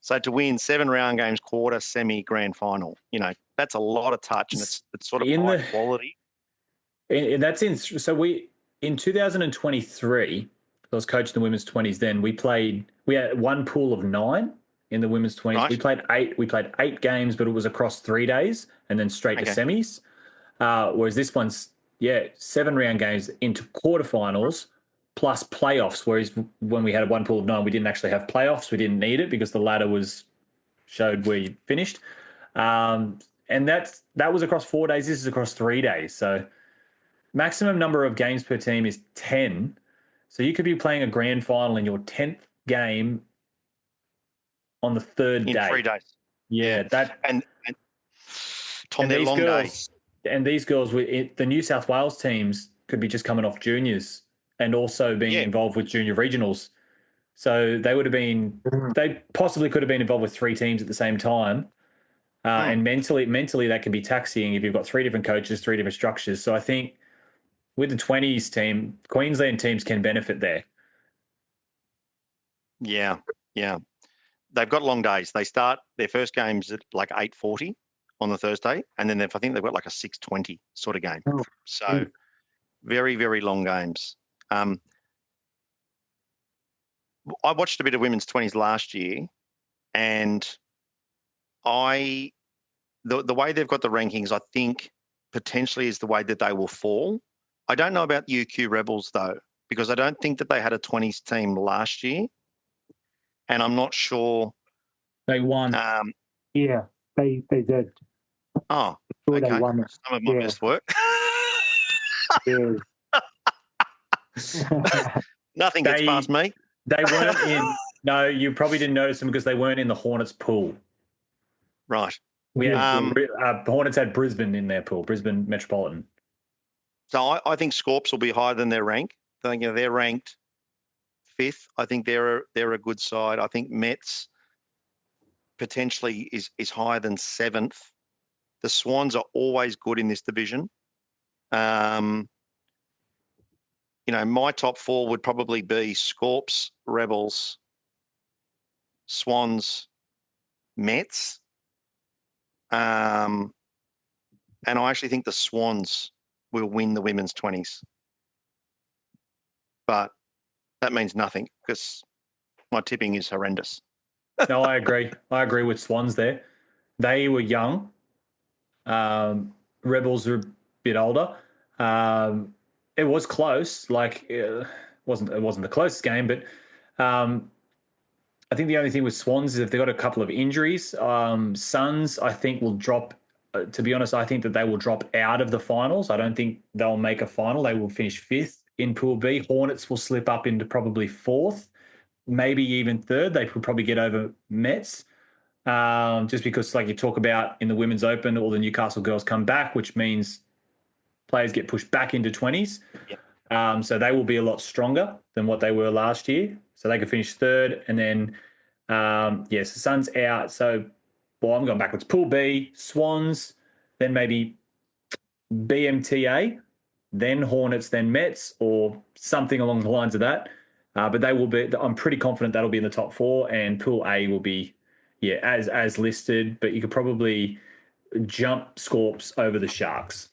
7 round games, quarter, semi, grand final, that's a lot of touch, and it's sort of high quality. And that's in 2023, I was coaching the women's 20s then. We had one pool of 9 in the women's 20s. Right. We played 8 games, but it was across 3 days and then straight to semis. Whereas this one's 7 round games into quarterfinals plus playoffs. Whereas when we had one pool of 9, we didn't actually have playoffs. We didn't need it because the ladder showed where you finished. And that was across 4 days. This is across 3 days. So maximum number of games per team is 10. So you could be playing a grand final in your 10th game on the 3rd day. In 3 days. Yeah. And Tom, they're long days. And these girls, the New South Wales teams could be just coming off juniors and also being involved with junior regionals. So they possibly could have been involved with 3 teams at the same time. And mentally that can be taxing if you've got 3 different coaches, 3 different structures. So I think with the 20s team, Queensland teams can benefit there. Yeah. They've got long days. They start their first games at like 8:40 on the Thursday, and then I think they've got like a 6:20 sort of game. So very, very long games. I watched a bit of women's 20s last year, and the way they've got the rankings, I think potentially is the way that they will fall. I don't know about UQ Rebels though, because I don't think that they had a 20s team last year, and I'm not sure they won. Yeah, they did. Oh, okay. They won it. Some of my best work. Nothing gets past me. They weren't in. No, you probably didn't notice them because they weren't in the Hornets pool. Right. Hornets had Brisbane in their pool, Brisbane Metropolitan. So I think Scorps will be higher than their rank. I think they're ranked 5th. I think they're a good side. I think Mets potentially is higher than 7th. The Swans are always good in this division. My top 4 would probably be Scorps, Rebels, Swans, Mets. And I actually think the Swans will win the women's 20s. But that means nothing because my tipping is horrendous. No, I agree. I agree with Swans there. They were young. Rebels are a bit older. It was close. Like it wasn't the closest game, but I think the only thing with Swans is if they've got a couple of injuries. Suns, I think, will drop. To be honest, I think that they will drop out of the finals. I don't think they'll make a final. They will finish fifth in Pool B. Hornets will slip up into probably fourth, maybe even third. They could probably get over Mets. Just because, like you talk about in the Women's Open, all the Newcastle girls come back, which means players get pushed back into 20s. Yep. So they will be a lot stronger than what they were last year. So they could finish third. And then, so Suns out. So, I'm going backwards. Pool B, Swans, then maybe BMTA, then Hornets, then Mets, or something along the lines of that. But they will be, I'm pretty confident that'll be in the top four. And Pool A will be, as listed. But you could probably jump Scorps over the Sharks.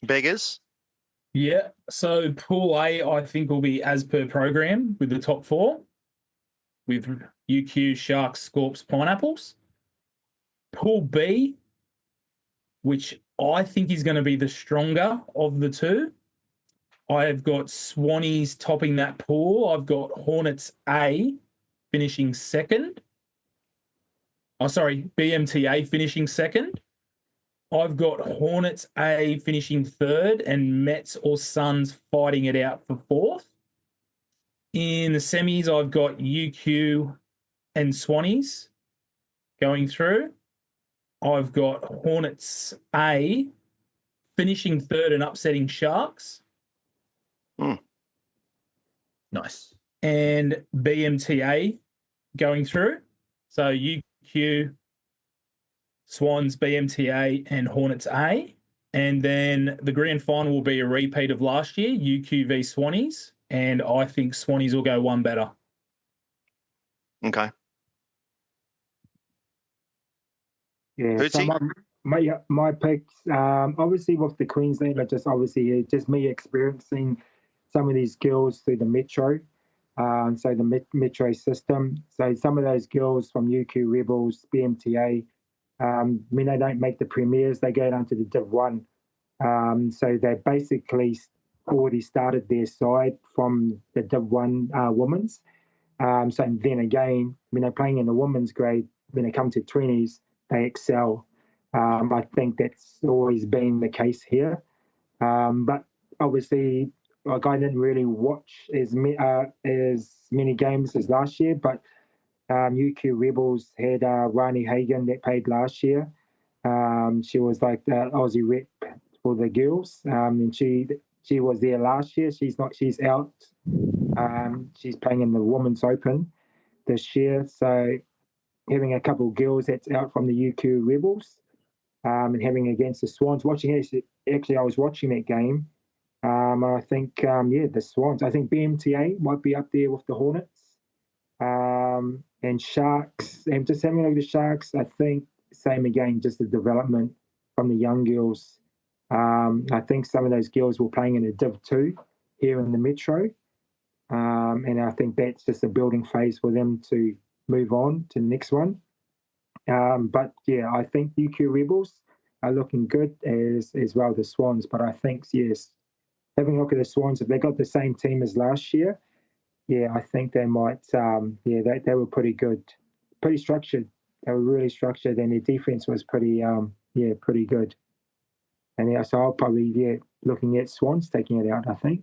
Beggars. Yeah. So Pool A, I think, will be as per program with the top four, with UQ, Sharks, Scorps, Pineapples. Pool B, which I think is going to be the stronger of the two. I've got Swannies topping that pool. I've got Hornets A finishing second. BMTA finishing second. I've got Hornets A finishing third and Mets or Suns fighting it out for fourth. In the semis, I've got UQ and Swannies going through. I've got Hornets A finishing third and upsetting Sharks. Nice. And BMTA going through. So UQ, Swans, BMTA, and Hornets A. And then the grand final will be a repeat of last year, UQ v Swannies. And I think Swannies will go one better. Okay. Yeah, so my picks, obviously with the Queensland, just me experiencing some of these girls through the Metro, so the Metro system. So some of those girls from UQ Rebels, BMTA, when they don't make the premiers, they go down to the Div 1. So they basically already started their side from the Div 1 women's. So then again, when they're playing in the women's grade, when they come to 20s, they excel. I think that's always been the case here. But obviously, like I didn't really watch as many games as last year, but UQ Rebels had Rani Hagen that played last year. She was like the Aussie rep for the girls, and she was there last year. She's out. She's playing in the Women's Open this year. So having a couple of girls that's out from the UQ Rebels, and having against the Swans. Actually, I was watching that game. I think, the Swans. I think BMTA might be up there with the Hornets. And Sharks. And just having a look at the Sharks, I think same again, just the development from the young girls. I think some of those girls were playing in a Div 2 here in the Metro. And I think that's just a building phase for them to move on to the next one. But yeah, I think UQ Rebels are looking good as well as the Swans. But I think, yes, having a look at the Swans, if they got the same team as last year, yeah, I think they might. They were pretty good, pretty structured. They were really structured, and their defense was pretty good. And yeah, so I'll probably looking at Swans taking it out, I think.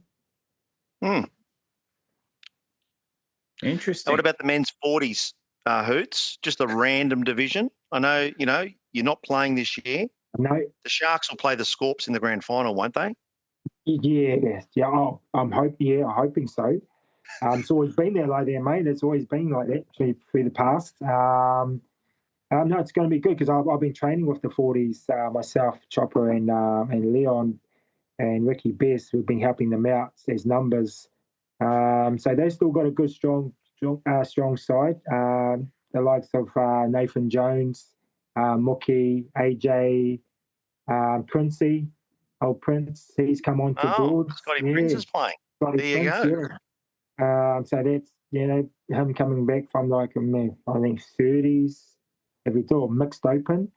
Interesting. What about the men's 40s, Hoots? Just a random division. I know, you're not playing this year. No. The Sharks will play the Scorps in the grand final, won't they? Yeah. I'm hoping so. It's always been there like that, mate. It's always been like that through the past. No, it's going to be good because I've been training with the 40s myself, Chopper and Leon and Ricky Bess. We've been helping them out as numbers. So they've still got a good, strong side. The likes of Nathan Jones, Mookie, AJ, Princey, old Prince. He's come on to board. Scotty Prince is playing. Scotty there you Prince, go. yeah. So that's, him coming back from like, I think 30s, if we do a mixed open.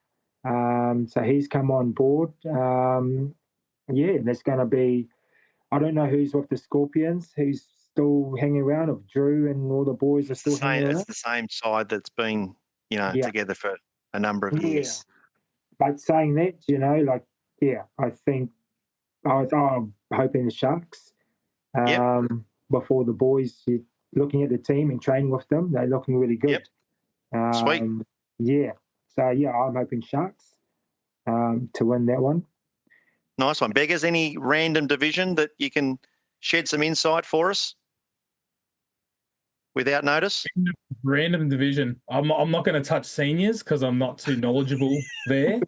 So he's come on board. There's going to be, I don't know who's with the Scorpions, who's still hanging around, if Drew and all the boys are still hanging around. It's the same side that's been, together for a number of years. But saying that, I think I'm hoping the Sharks. Before the boys, looking at the team and training with them, they're looking really good. Sweet. Yeah. So, I'm hoping Sharks to win that one. Nice one. Beggars, any random division that you can shed some insight for us without notice? Random division. I'm not going to touch seniors because I'm not too knowledgeable there.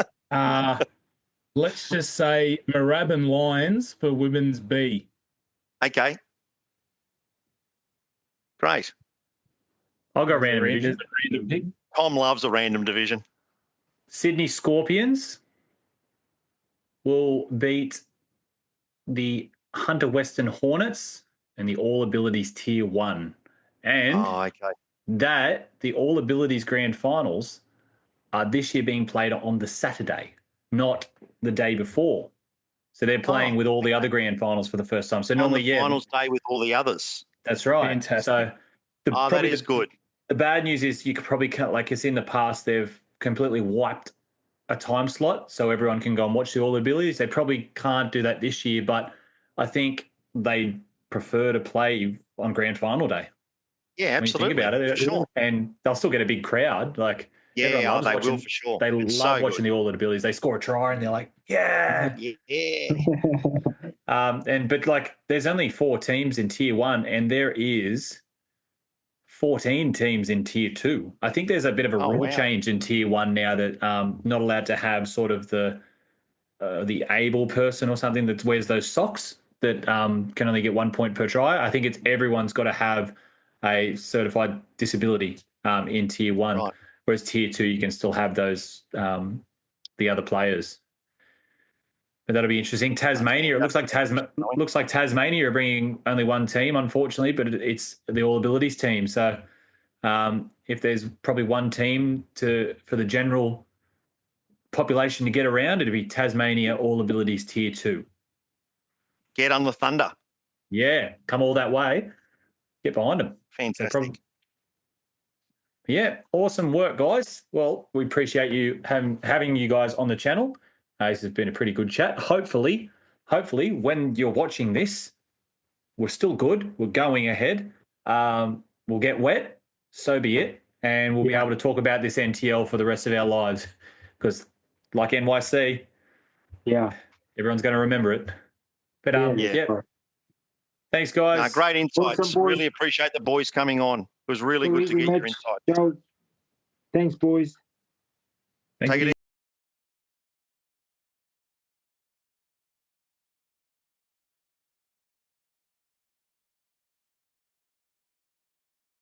Let's just say Moorabbin Lions for women's B. Okay. Great. I'll go random division. Random pick. Tom loves a random division. Sydney Scorpions will beat the Hunter Western Hornets and the All Abilities Tier 1. And the All Abilities Grand Finals are this year being played on the Saturday, not the day before. So they're playing with all the other Grand Finals for the first time. So normally, on the finals day with all the others. That's right. Fantastic. So that is good. The bad news is you could probably, like it's in the past, they've completely wiped a time slot so everyone can go and watch the All Abilities. They probably can't do that this year, but I think they prefer to play on Grand Final day. Yeah, absolutely. When you think about it, for sure. And they'll still get a big crowd. Like, they will for sure. They love watching the All Abilities. They score a try and they're like, yeah. But there's only 4 teams in Tier 1 and there is 14 teams in Tier 2. I think there's a bit of a rule change in Tier 1 now that not allowed to have sort of the able person or something that wears those socks that can only get 1 point per try. I think it's everyone's got to have a certified disability in Tier 1, right. Whereas Tier 2 you can still have those the other players. But that'll be interesting. Tasmania, it looks like Tasmania are bringing only 1 team, unfortunately, but it's the All Abilities team. So if there's probably 1 team for the general population to get around, it'd be Tasmania All Abilities Tier 2. Get on the thunder. Yeah, come all that way. Get behind them. Fantastic. Awesome work, guys. Well, we appreciate you having you guys on the channel. This has been a pretty good chat. Hopefully, when you're watching this, we're still good. We're going ahead. We'll get wet, so be it, and we'll be able to talk about this NTL for the rest of our lives because, like NYC, everyone's going to remember it. But thanks, guys. Great insights. Awesome, really appreciate the boys coming on. It was really good to get your insights. Thanks, boys. Thank you.